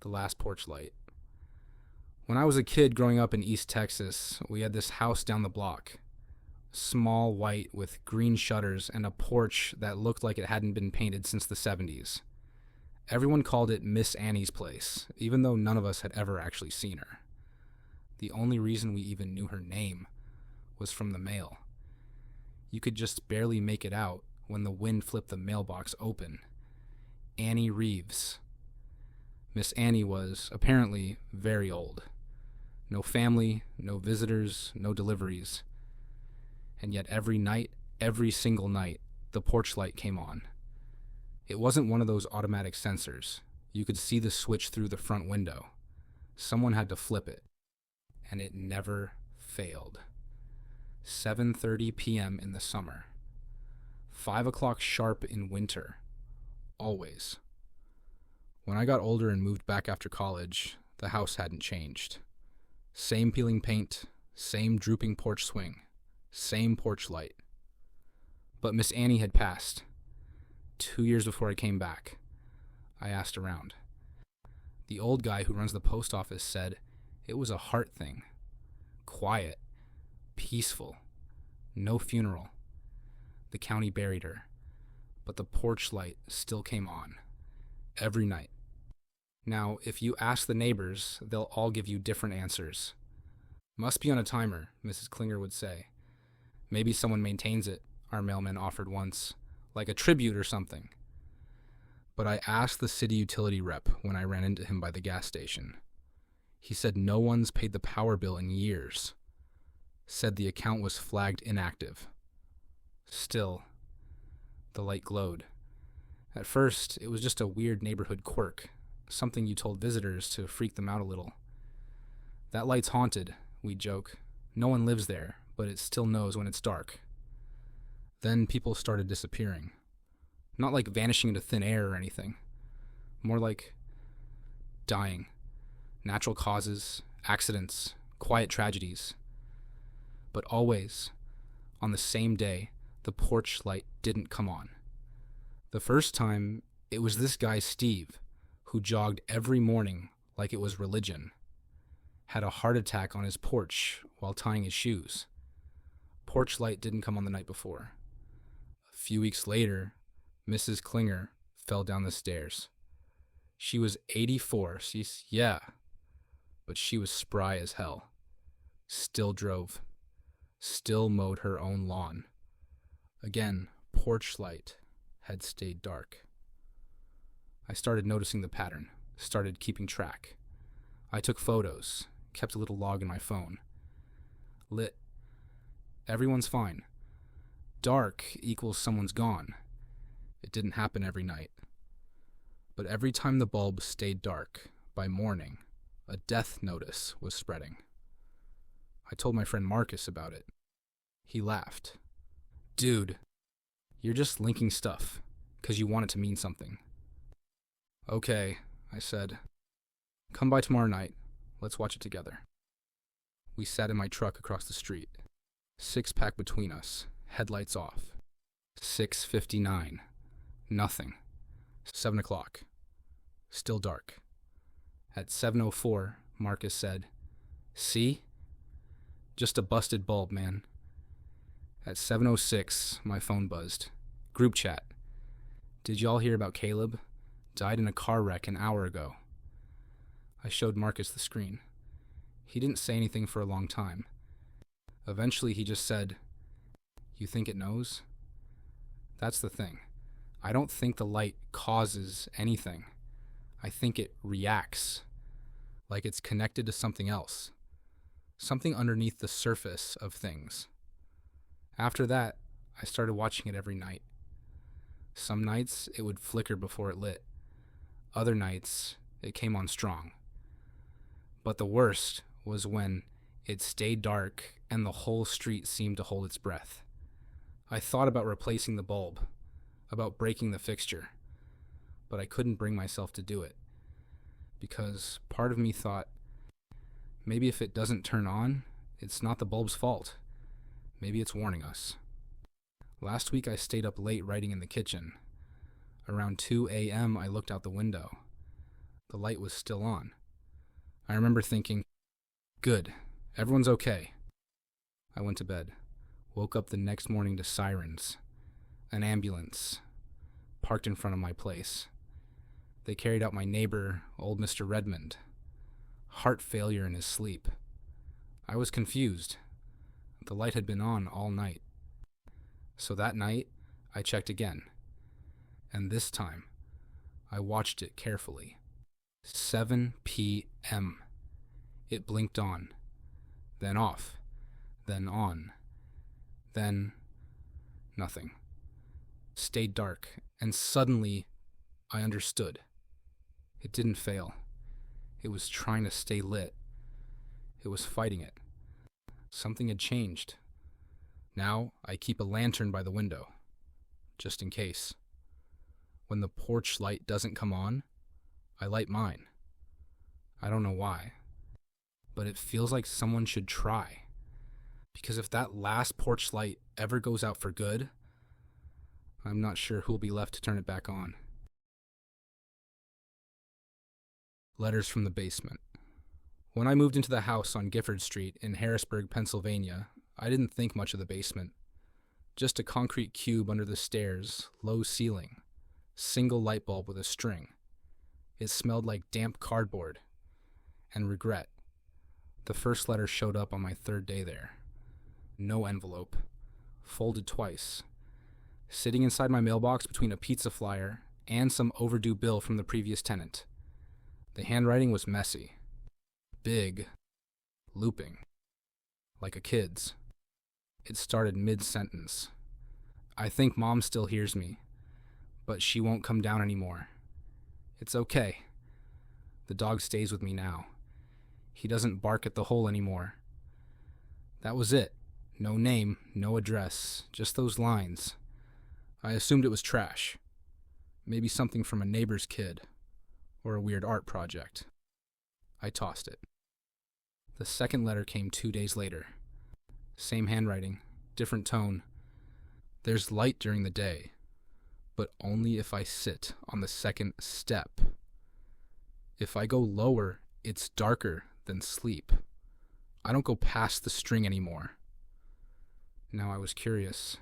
The last porch light. When I was a kid growing up in East Texas, we had this house down the block. Small, white, with green shutters and a porch that looked like it hadn't been painted since the 70s. Everyone called it Miss Annie's place, even though none of us had ever actually seen her. The only reason we even knew her name was from the mail. You could just barely make it out when the wind flipped the mailbox open. Annie Reeves. Miss Annie was, apparently, very old. No family, no visitors, no deliveries. And yet every night, every single night, the porch light came on. It wasn't one of those automatic sensors. You could see the switch through the front window. Someone had to flip it. And it never failed. 7:30 p.m. in the summer. 5 o'clock sharp in winter. Always. When I got older and moved back after college, the house hadn't changed. Same peeling paint, same drooping porch swing, same porch light. But Miss Annie had passed. 2 years before I came back. I asked around. The old guy who runs the post office said it was a heart thing. Quiet. Peaceful. No funeral. The county buried her. But the porch light still came on. Every night. Now, if you ask the neighbors, they'll all give you different answers. Must be on a timer, Mrs. Klinger would say. Maybe someone maintains it, our mailman offered once. Like a tribute or something. But I asked the city utility rep when I ran into him by the gas station. He said no one's paid the power bill in years. Said the account was flagged inactive. Still, the light glowed. At first, it was just a weird neighborhood quirk, something you told visitors to freak them out a little. That light's haunted, we'd joke. No one lives there, but it still knows when it's dark. Then people started disappearing. Not like vanishing into thin air or anything. More like dying. Natural causes, accidents, quiet tragedies. But always, on the same day, the porch light didn't come on. The first time, it was this guy Steve, who jogged every morning like it was religion. Had a heart attack on his porch while tying his shoes. Porch light didn't come on the night before. A few weeks later, Mrs. Klinger fell down the stairs. She was 84, but she was spry as hell. Still drove. Still mowed her own lawn. Again, porch light had stayed dark. I started noticing the pattern, started keeping track. I took photos, kept a little log in my phone. Lit. Everyone's fine. Dark equals someone's gone. It didn't happen every night. But every time the bulb stayed dark, by morning, a death notice was spreading. I told my friend Marcus about it. He laughed. Dude, you're just linking stuff, 'cause you want it to mean something. Okay, I said. Come by tomorrow night. Let's watch it together. We sat in my truck across the street. 6-pack between us, headlights off. 6:59. Nothing. 7 o'clock. Still dark. At 7:04, Marcus said, See? Just a busted bulb, man. At 7:06, my phone buzzed. Group chat. Did y'all hear about Caleb? Died in a car wreck an hour ago. I showed Marcus the screen. He didn't say anything for a long time. Eventually he just said, You think it knows? That's the thing. I don't think the light causes anything. I think it reacts. Like it's connected to something else. Something underneath the surface of things. After that, I started watching it every night. Some nights, it would flicker before it lit. Other nights, it came on strong. But the worst was when it stayed dark and the whole street seemed to hold its breath. I thought about replacing the bulb, about breaking the fixture, but I couldn't bring myself to do it. Because part of me thought, maybe if it doesn't turn on, it's not the bulb's fault. Maybe it's warning us. Last week I stayed up late writing in the kitchen. Around 2 a.m. I looked out the window. The light was still on. I remember thinking, good, everyone's okay. I went to bed, woke up the next morning to sirens. An ambulance parked in front of my place. They carried out my neighbor, old Mr. Redmond. Heart failure in his sleep. I was confused. The light had been on all night. So that night, I checked again. And this time, I watched it carefully. 7 p.m. It blinked on, then off, then on, then nothing. Stayed dark, and suddenly I understood. It didn't fail. It was trying to stay lit. It was fighting it. Something had changed. Now I keep a lantern by the window, just in case. When the porch light doesn't come on, I light mine. I don't know why, but it feels like someone should try. Because if that last porch light ever goes out for good, I'm not sure who'll be left to turn it back on. Letters from the basement. When I moved into the house on Gifford Street in Harrisburg, Pennsylvania, I didn't think much of the basement. Just a concrete cube under the stairs, low ceiling, single light bulb with a string. It smelled like damp cardboard and regret. The first letter showed up on my third day there. No envelope, folded twice, sitting inside my mailbox between a pizza flyer and some overdue bill from the previous tenant. The handwriting was messy, big, looping, like a kid's. It started mid-sentence. I think Mom still hears me, but she won't come down anymore. It's okay. The dog stays with me now. He doesn't bark at the hole anymore. That was it. No name, no address, just those lines. I assumed it was trash. Maybe something from a neighbor's kid, or a weird art project. I tossed it. The second letter came 2 days later. Same handwriting, different tone. There's light during the day, but only if I sit on the second step. If I go lower, it's darker than sleep. I don't go past the string anymore. Now I was curious.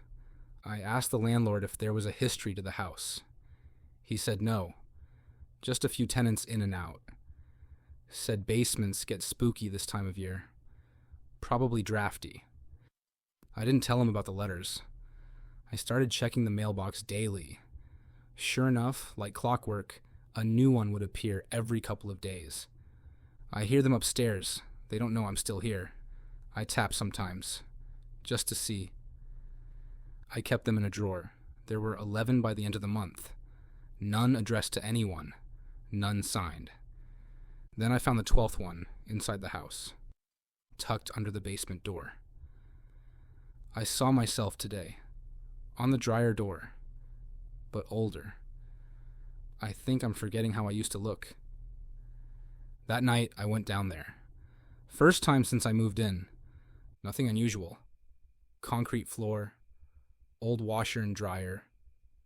I asked the landlord if there was a history to the house. He said no, just a few tenants in and out. Said basements get spooky this time of year. Probably drafty. I didn't tell him about the letters. I started checking the mailbox daily. Sure enough, like clockwork, a new one would appear every couple of days. I hear them upstairs. They don't know I'm still here. I tap sometimes, just to see. I kept them in a drawer. There were 11 by the end of the month. None addressed to anyone. None signed. Then I found the 12th one inside the house, tucked under the basement door. I saw myself today, on the dryer door, but older. I think I'm forgetting how I used to look. That night, I went down there. First time since I moved in. Nothing unusual. Concrete floor, old washer and dryer,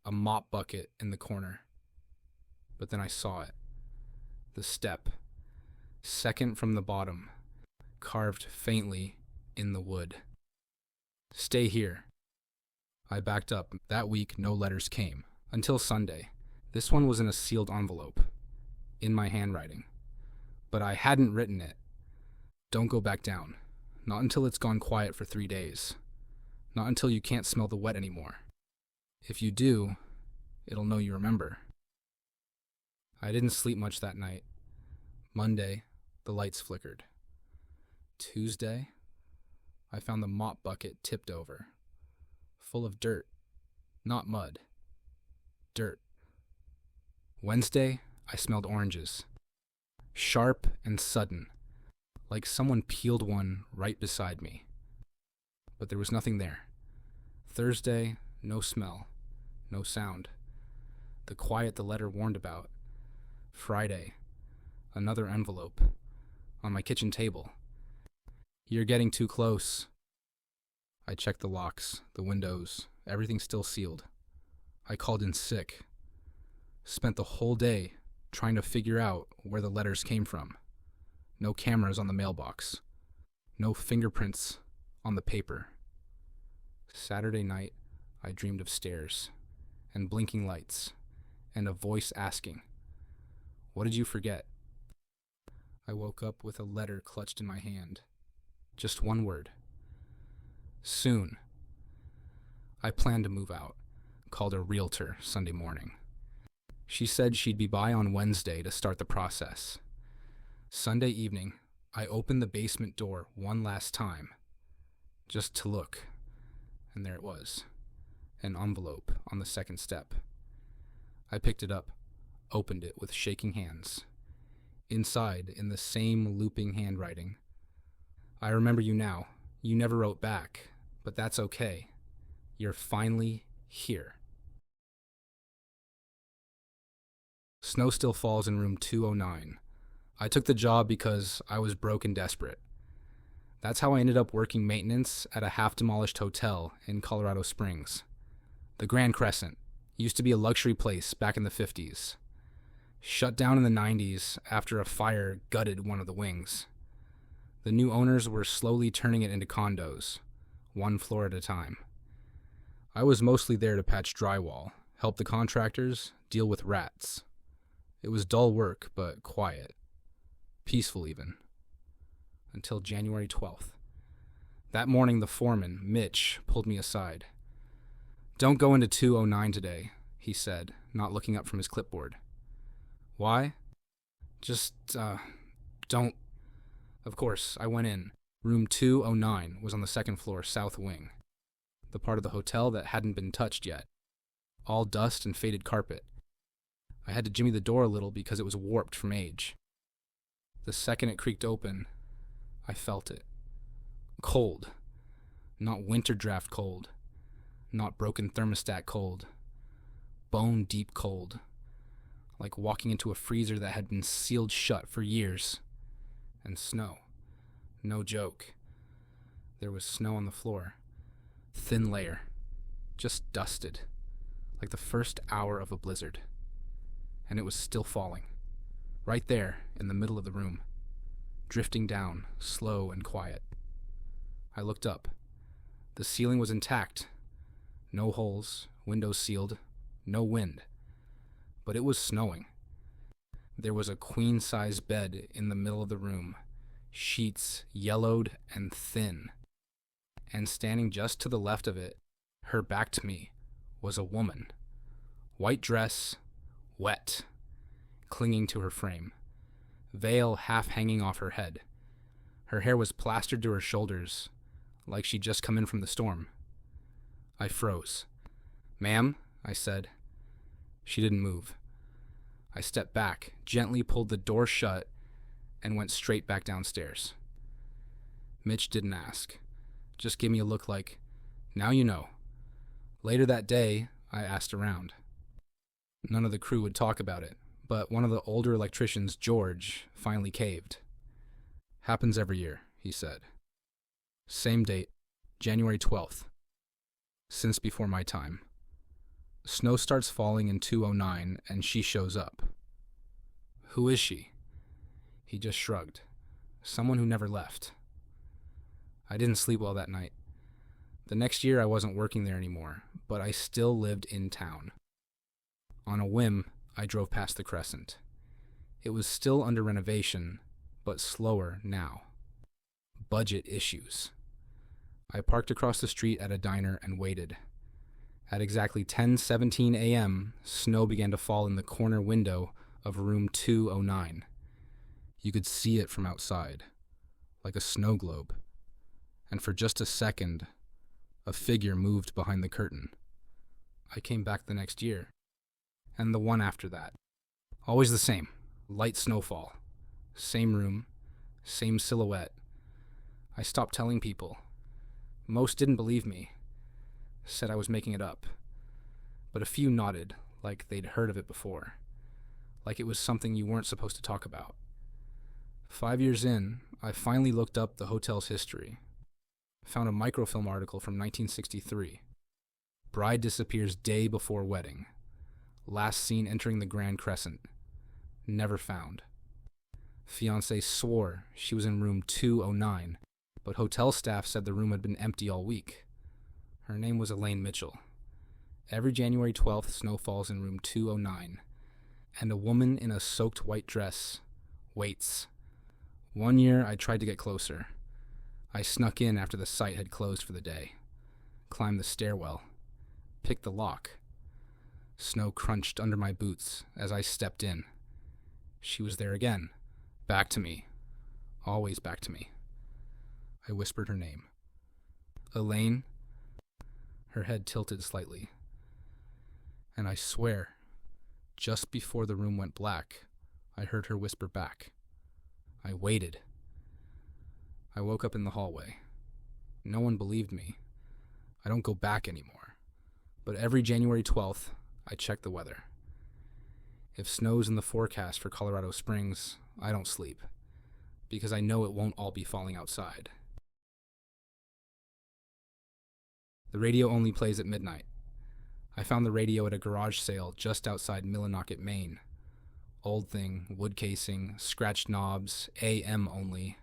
a mop bucket in the corner. But then I saw it. The step, second from the bottom, carved faintly in the wood. Stay here. I backed up. That week, no letters came. Until Sunday. This one was in a sealed envelope, in my handwriting. But I hadn't written it. Don't go back down. Not until it's gone quiet for 3 days. Not until you can't smell the wet anymore. If you do, it'll know you remember. I didn't sleep much that night. Monday, the lights flickered. Tuesday, I found the mop bucket tipped over, full of dirt, not mud, dirt. Wednesday, I smelled oranges, sharp and sudden, like someone peeled one right beside me. But there was nothing there. Thursday, no smell, no sound. The quiet the letter warned about. Friday, another envelope, on my kitchen table. You're getting too close. I checked the locks, the windows, everything still sealed. I called in sick. Spent the whole day trying to figure out where the letters came from. No cameras on the mailbox. No fingerprints on the paper. Saturday night, I dreamed of stairs and blinking lights and a voice asking, "What did you forget?" I woke up with a letter clutched in my hand. Just one word. Soon. I planned to move out. Called a realtor Sunday morning. She said she'd be by on Wednesday to start the process. Sunday evening, I opened the basement door one last time, just to look, and there it was, an envelope on the second step. I picked it up, opened it with shaking hands. Inside, in the same looping handwriting, "I remember you now. You never wrote back, but that's okay. You're finally here." Snow still falls in room 209. I took the job because I was broke and desperate. That's how I ended up working maintenance at a half-demolished hotel in Colorado Springs. The Grand Crescent used to be a luxury place back in the 50s. Shut down in the 90s after a fire gutted one of the wings. The new owners were slowly turning it into condos, one floor at a time. I was mostly there to patch drywall, help the contractors, deal with rats. It was dull work, but quiet. Peaceful even. Until January 12th. That morning, the foreman, Mitch, pulled me aside. "Don't go into 209 today," he said, not looking up from his clipboard. "Why?" Just, don't. Of course, I went in. Room 209 was on the second floor, south wing. The part of the hotel that hadn't been touched yet. All dust and faded carpet. I had to jimmy the door a little because it was warped from age. The second it creaked open, I felt it. Cold. Not winter draft cold. Not broken thermostat cold. Bone deep cold. Like walking into a freezer that had been sealed shut for years. And snow. No joke. There was snow on the floor. Thin layer. Just dusted. Like the first hour of a blizzard. And it was still falling. Right there, in the middle of the room. Drifting down, slow and quiet. I looked up. The ceiling was intact. No holes, windows sealed, no wind. But it was snowing. There was a queen-size bed in the middle of the room, sheets yellowed and thin. And standing just to the left of it, her back to me, was a woman. White dress, wet, clinging to her frame. Veil half hanging off her head. Her hair was plastered to her shoulders, like she'd just come in from the storm. I froze. "Ma'am," I said. She didn't move. I stepped back, gently pulled the door shut, and went straight back downstairs. Mitch didn't ask. Just gave me a look like, "Now you know." Later that day, I asked around. None of the crew would talk about it, but one of the older electricians, George, finally caved. "Happens every year," he said. Same date, January 12th. Since before my time. Snow starts falling in 209, and she shows up. "Who is she?" He just shrugged. "Someone who never left." I didn't sleep well that night. The next year I wasn't working there anymore, but I still lived in town. On a whim, I drove past the Crescent. It was still under renovation, but slower now. Budget issues. I parked across the street at a diner and waited. At exactly 10:17 a.m., snow began to fall in the corner window of room 209. You could see it from outside, like a snow globe. And for just a second, a figure moved behind the curtain. I came back the next year, and the one after that. Always the same, light snowfall. Same room, same silhouette. I stopped telling people. Most didn't believe me, said I was making it up. But a few nodded, like they'd heard of it before. Like it was something you weren't supposed to talk about. 5 years in, I finally looked up the hotel's history. Found a microfilm article from 1963. Bride disappears day before wedding. Last seen entering the Grand Crescent. Never found. Fiancé swore she was in room 209, but hotel staff said the room had been empty all week. Her name was Elaine Mitchell. Every January 12th, snow falls in room 209, and a woman in a soaked white dress waits. One year, I tried to get closer. I snuck in after the site had closed for the day, climbed the stairwell, picked the lock. Snow crunched under my boots as I stepped in. She was there again, back to me, always back to me. I whispered her name. Elaine. Her head tilted slightly. And I swear, just before the room went black, I heard her whisper back. I waited. I woke up in the hallway. No one believed me. I don't go back anymore. But every January 12th, I check the weather. If snow's in the forecast for Colorado Springs, I don't sleep, because I know it won't all be falling outside. The radio only plays at midnight. I found the radio at a garage sale just outside Millinocket, Maine. Old thing, wood casing, scratched knobs, AM only.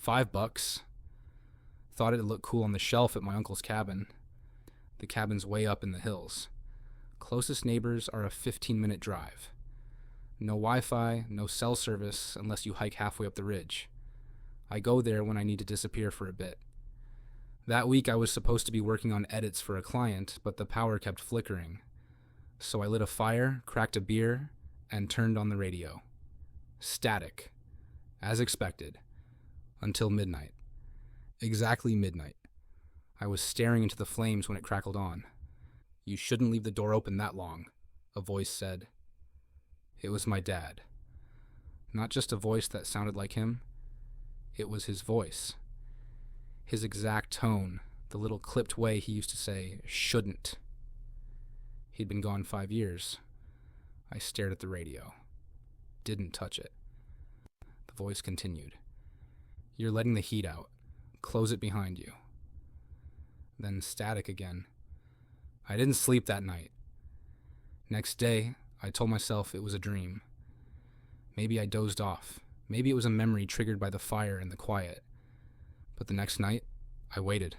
$5. Thought it'd look cool on the shelf at my uncle's cabin. The cabin's way up in the hills. Closest neighbors are a 15-minute drive. No Wi-Fi, no cell service unless you hike halfway up the ridge. I go there when I need to disappear for a bit. That week I was supposed to be working on edits for a client, but the power kept flickering. So I lit a fire, cracked a beer, and turned on the radio. Static. As expected. Until midnight. Exactly midnight. I was staring into the flames when it crackled on. "You shouldn't leave the door open that long," a voice said. It was my dad. Not just a voice that sounded like him. It was his voice. His exact tone, the little clipped way he used to say, "shouldn't." He'd been gone 5 years. I stared at the radio. Didn't touch it. The voice continued. "You're letting the heat out. Close it behind you." Then static again. I didn't sleep that night. Next day, I told myself it was a dream. Maybe I dozed off. Maybe it was a memory triggered by the fire and the quiet. But the next night, I waited.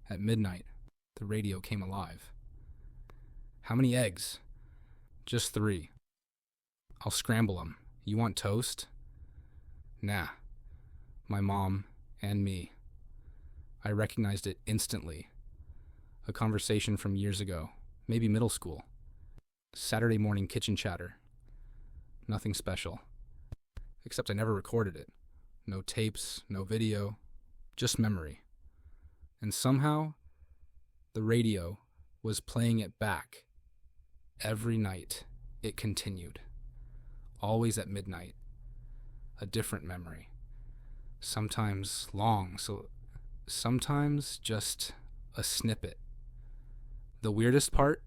At midnight, the radio came alive. "How many eggs?" "Just 3. "I'll scramble 'em. You want toast?" "Nah." My mom and me. I recognized it instantly. A conversation from years ago, maybe middle school. Saturday morning kitchen chatter. Nothing special. Except I never recorded it. No tapes, no video, just memory. And somehow, the radio was playing it back. Every night, it continued. Always at midnight. A different memory. Sometimes long, sometimes just a snippet. The weirdest part?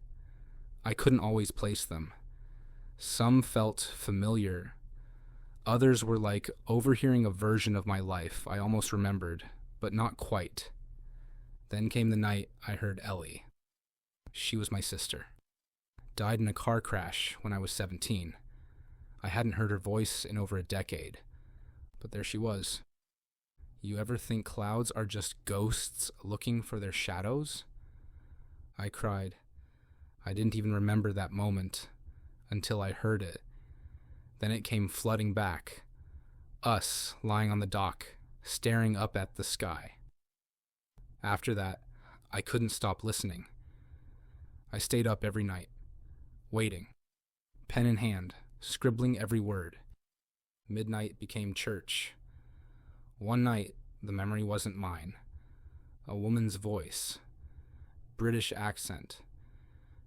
I couldn't always place them. Some felt familiar. Others were like overhearing a version of my life I almost remembered, but not quite. Then came the night I heard Ellie. She was my sister. Died in a car crash when I was 17. I hadn't heard her voice in over a decade, but there she was. You ever think clouds are just ghosts looking for their shadows? I cried. I didn't even remember that moment until I heard it. Then it came flooding back. Us lying on the dock, staring up at the sky. After that, I couldn't stop listening. I stayed up every night, waiting, pen in hand, scribbling every word. Midnight became church. One night, the memory wasn't mine. A woman's voice, British accent,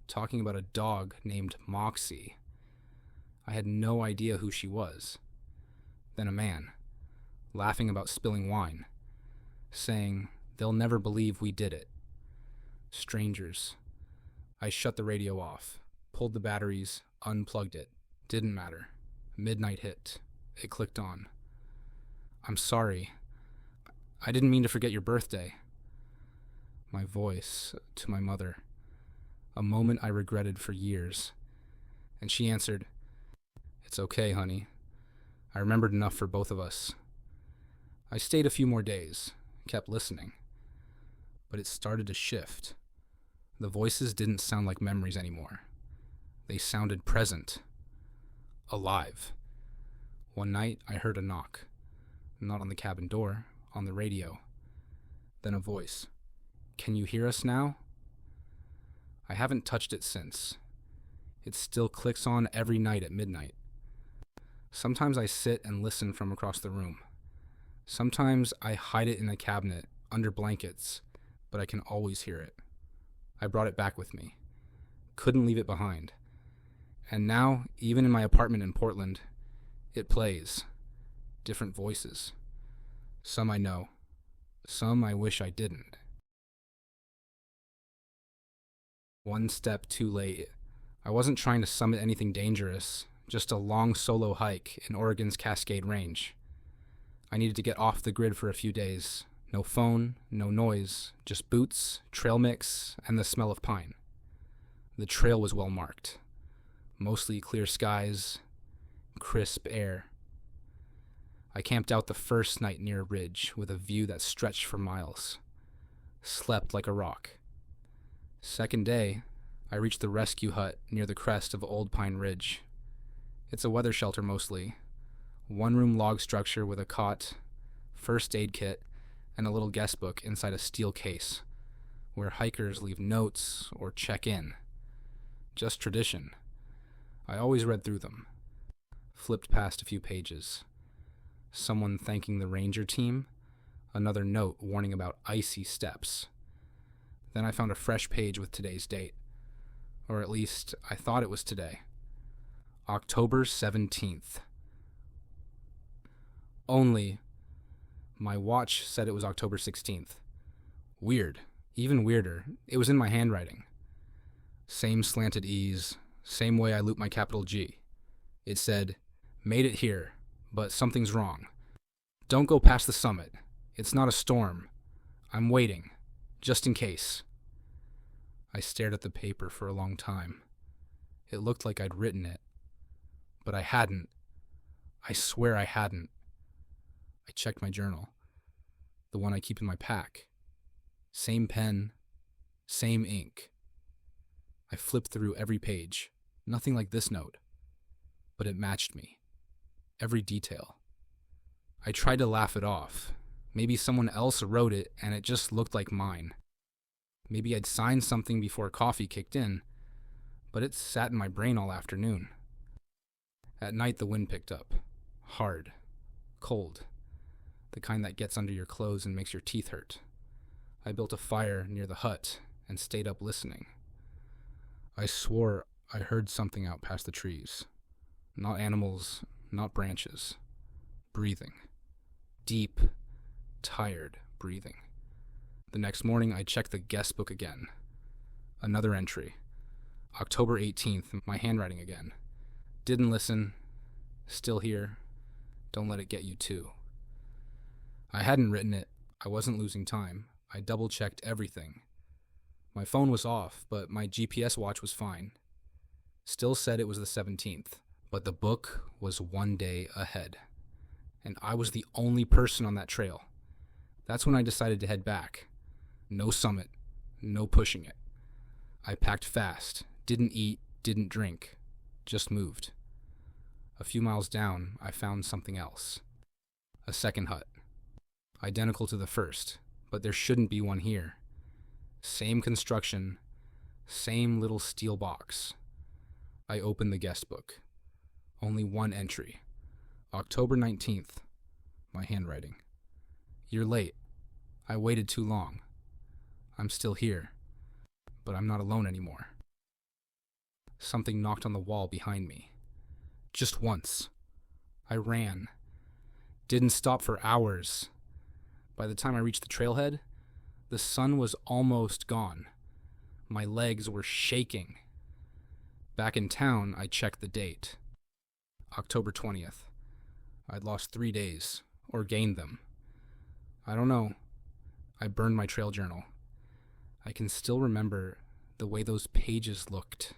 talking about a dog named Moxie. I had no idea who she was. Then a man, laughing about spilling wine, saying, "They'll never believe we did it." Strangers. I shut the radio off, pulled the batteries, unplugged it. Didn't matter. Midnight hit. It clicked on. "I'm sorry. I didn't mean to forget your birthday." My voice to my mother. A moment I regretted for years. And she answered, It's okay, honey. I remembered enough for both of us. I stayed a few more days, kept listening. But it started to shift. The voices didn't sound like memories anymore. They sounded present. Alive. One night, I heard a knock. Not on the cabin door, on the radio. Then a voice. Can you hear us now? I haven't touched it since. It still clicks on every night at midnight. Sometimes I sit and listen from across the room. Sometimes I hide it in a cabinet, under blankets, but I can always hear it. I brought it back with me. Couldn't leave it behind. And now, even in my apartment in Portland, it plays. Different voices. Some I know. Some I wish I didn't. One step too late. I wasn't trying to summit anything dangerous, just a long solo hike in Oregon's Cascade Range. I needed to get off the grid for a few days. No phone, no noise, just boots, trail mix, and the smell of pine. The trail was well marked. Mostly clear skies, crisp air. I camped out the first night near a ridge with a view that stretched for miles. Slept like a rock. Second day, I reached the rescue hut near the crest of Old Pine Ridge. It's a weather shelter mostly. One-room log structure with a cot, first aid kit, and a little guest book inside a steel case, where hikers leave notes or check in. Just tradition. I always read through them. Flipped past a few pages. Someone thanking the ranger team, another note warning about icy steps. Then I found a fresh page with today's date. Or at least, I thought it was today. October 17th. Only, my watch said it was October 16th. Weird. Even weirder, it was in my handwriting. Same slanted E's, same way I loop my capital G. It said, made it here, but something's wrong. Don't go past the summit. It's not a storm. I'm waiting. Just in case. I stared at the paper for a long time. It looked like I'd written it. But I hadn't. I swear I hadn't. I checked my journal. The one I keep in my pack. Same pen. Same ink. I flipped through every page. Nothing like this note. But it matched me. Every detail. I tried to laugh it off. Maybe someone else wrote it and it just looked like mine. Maybe I'd signed something before coffee kicked in, but it sat in my brain all afternoon. At night the wind picked up. Hard. Cold. The kind that gets under your clothes and makes your teeth hurt. I built a fire near the hut and stayed up listening. I swore I heard something out past the trees. Not animals, not branches. Breathing. Deep, tired breathing. The next morning, I checked the guest book again. Another entry. October 18th, my handwriting again. Didn't listen. Still here. Don't let it get you too. I hadn't written it. I wasn't losing time. I double-checked everything. My phone was off, but my GPS watch was fine. Still said it was the 17th, but the book was one day ahead. And I was the only person on that trail. That's when I decided to head back. No summit, no pushing it. I packed fast, didn't eat, didn't drink, just moved. A few miles down, I found something else. A second hut. Identical to the first, but there shouldn't be one here. Same construction, same little steel box. I opened the guest book. Only one entry. October 19th. My handwriting. You're late. I waited too long. I'm still here, but I'm not alone anymore. Something knocked on the wall behind me. Just once. I ran. Didn't stop for hours. By the time I reached the trailhead, the sun was almost gone. My legs were shaking. Back in town, I checked the date. October 20th. I'd lost 3 days, or gained them. I don't know. I burned my trail journal. I can still remember the way those pages looked.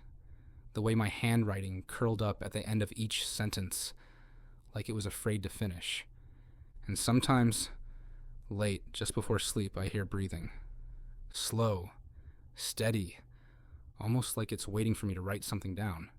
the way my handwriting curled up at the end of each sentence, like it was afraid to finish. And sometimes, late, just before sleep, I hear breathing. Slow, steady, almost like it's waiting for me to write something down.